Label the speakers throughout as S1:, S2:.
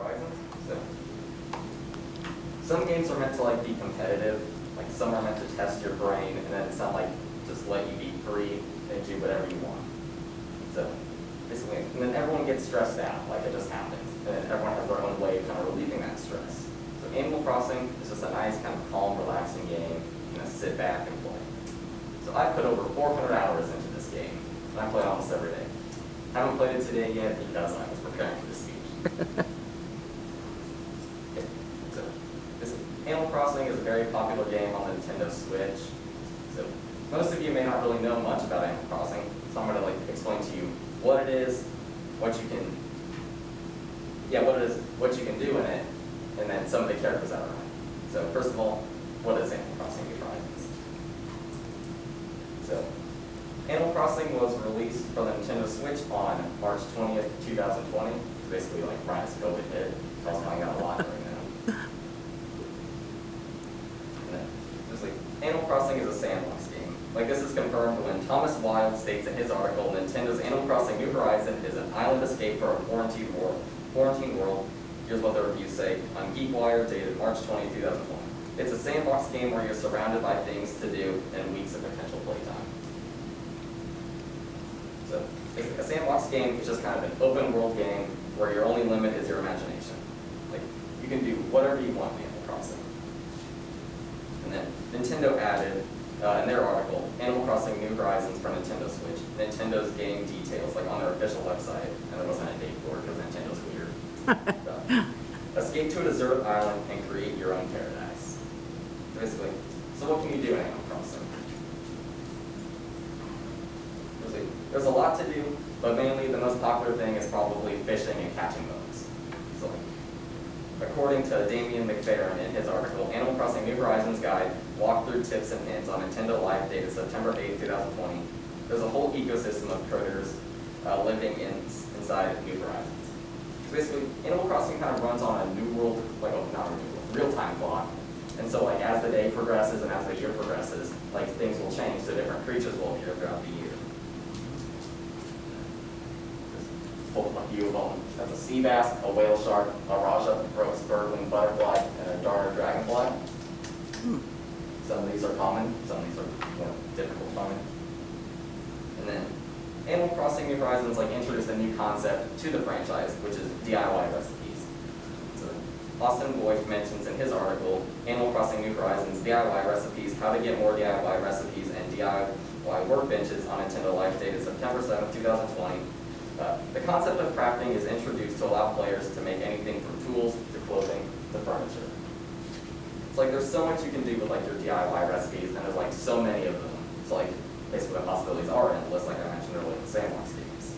S1: Horizons. So some games are meant to like be competitive, like some are meant to test your brain, and then some like just let you be free and do whatever you want. So basically, and then everyone gets stressed out, like it just happens, and then everyone has their own way of kind of relieving that stress. So Animal Crossing is just a nice kind of calm, relaxing game. You know, sit back and play. So I've put over 400 hours into this game, and I play it almost every day. Haven't played it today yet because I was preparing for this speech. Okay. So this Animal Crossing is a very popular game on the Nintendo Switch. So most of you may not really know much about Animal Crossing, so I'm going to like explain to you what it is, what you can do in it, and then some of the characters that are in it. So first of all, what is Animal Crossing New Horizons? So Animal Crossing was released for the Nintendo Switch on March 20th, 2020. It's basically like right as COVID hit. I was playing out a lot during that. And then, just like, Animal Crossing is a sandbox game. Like this is confirmed when Thomas Wilde states in his article, Nintendo's Animal Crossing New Horizons is an island escape for a quarantine world. Here's what the reviews say on GeekWire, dated March 20, 2020. It's a sandbox game where you're surrounded by things to do and weeks of potential playtime. So a sandbox game is just kind of an open world game where your only limit is your imagination. Like you can do whatever you want in Animal Crossing. And then Nintendo added in their article, Animal Crossing New Horizons for Nintendo Switch, Nintendo's game details, like on their official website, and there wasn't a date for it because Nintendo's weird. Escape to a deserted island and create your own paradise. Basically, so what can you do in Animal Crossing? There's a lot to do, but mainly the most popular thing is probably fishing and catching bugs. So, according to Damian McFerrin in his article, Animal Crossing New Horizons Guide, Walkthrough Tips and Hints on Nintendo Life, dated September 8, 2020, there's a whole ecosystem of critters living inside New Horizons. So basically, Animal Crossing kind of runs on a new world, like not a new world, real-time clock. And so like as the day progresses and as the year progresses, like things will change, so different creatures will appear throughout the year. Pull up a few of them. That's a sea bass, a whale shark, a Raja roast birdwing butterfly, and a darter dragonfly. Some of these are common, some of these are difficult to find. And then Animal Crossing New Horizons like introduced a new concept to the franchise, which is DIY recipes. So Austin Boyd mentions in his article, Animal Crossing New Horizons DIY recipes, how to get more DIY recipes and DIY workbenches on Nintendo Life, dated September 7, 2020. The concept of crafting is introduced to allow players to make anything from tools to clothing to furniture. It's like there's so much you can do with like your DIY recipes, and there's like so many of them. So like basically the possibilities are endless, like I mentioned earlier in sandbox games.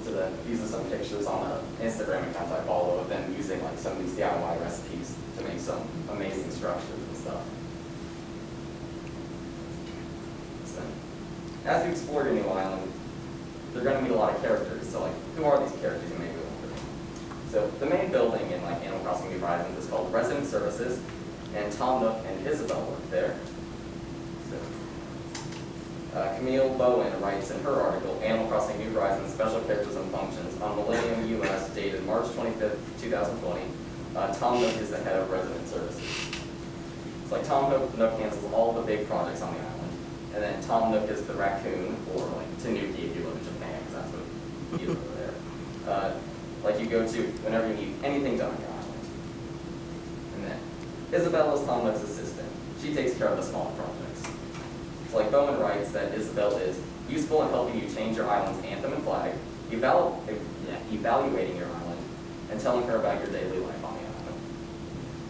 S1: So these are some pictures on the Instagram account I follow of them using like some of these DIY recipes to make some amazing structures and stuff. So, as you explore your new island, they're going to meet a lot of characters. So like, who are these characters you may be wondering? So the main building in like Animal Crossing New Horizons is called Resident Services, and Tom Nook and Isabelle work there. So, Camille Bowen writes in her article, Animal Crossing New Horizons Special Characters and Functions on Millennium US, dated March 25th, 2020. Tom Nook is the head of Resident Services. It's like Tom Nook handles all the big projects on the island, and then Tom Nook is the raccoon, or like Tanuki if you live in Japan, because that's what you do over there. Like you go to whenever you need anything done on your island. And then Isabelle is Tom Nook's assistant. She takes care of the smaller projects. So like Bowen writes that Isabelle is useful in helping you change your island's anthem and flag, evaluating your island, and telling her about your daily life on the island.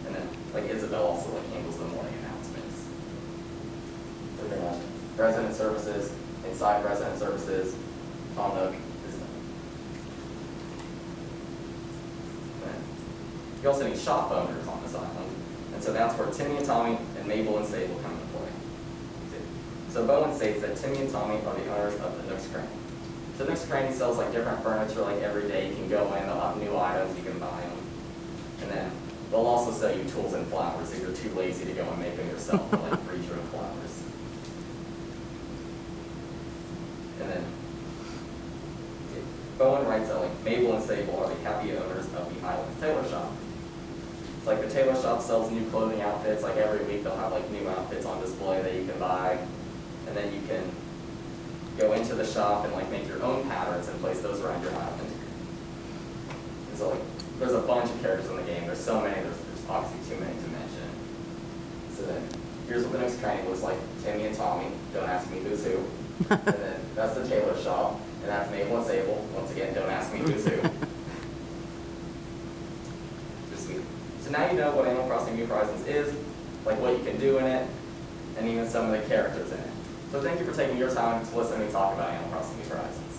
S1: And then like Isabelle also like handles the morning announcements. Pretty much. Resident Services, inside Resident Services, Tom Nook is done. You also need shop owners on this island, and so that's where Timmy and Tommy and Mabel and Sable come into play. So Bowen states that Timmy and Tommy are the owners of the Nook's Cranny. So Nook's Cranny sells like different furniture like every day. You can go in, they'll have new items, you can buy them. And then they'll also sell you tools and flowers if you're too lazy to go and make them yourself, or like breed your own flowers. And then Bowen writes that like Mabel and Sable are the happy owners of the Highlands Tailor Shop. It's like the tailor shop sells new clothing outfits. Like every week they'll have like new outfits on display that you can buy. And then you can go into the shop and like make your own patterns and place those around your island. And so like there's a bunch of characters in the game. There's so many, there's obviously too many to mention. So then here's what the next kind looks like. Timmy and Tommy. Don't ask me who's who. And then that's the tailor shop. And that's Mabel and Sable. Once again, don't ask me who's who. Just sweet. So now you know what Animal Crossing New Horizons is, like what you can do in it, and even some of the characters in it. So thank you for taking your time to listen to me talk about Animal Crossing New Horizons.